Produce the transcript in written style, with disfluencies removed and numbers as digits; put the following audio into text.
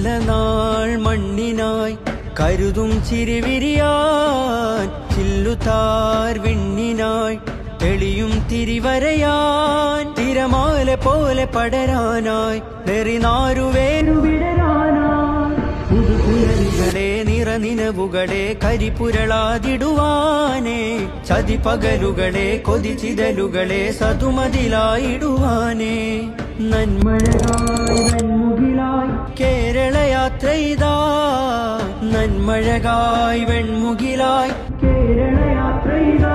നല്ല നാൾ മണ്ണിനായി കരുതും ചിരിവിരിയാൻ ചില്ലുതാർ വിണ്ണിനായി തെളിയും തിരിവരയാൻ തിരമാല പോലെ പടരാനായി നെറിനാരുവേരുവിടരാനായി പുതുപുലരികളെ നിറനിനവുകളെ കരിപുരളാതിടുവാനേ ചതിപകലുകളെ കൊതിച്ചിതലുകളെ സതുമതിലായിടുവാനേ നന്മഴകായി വെൺമുകിലായി കേരളയാത്രയിതാ നന്മഴകായി വെൺമുകിലായി കേരളയാത്രയിതാ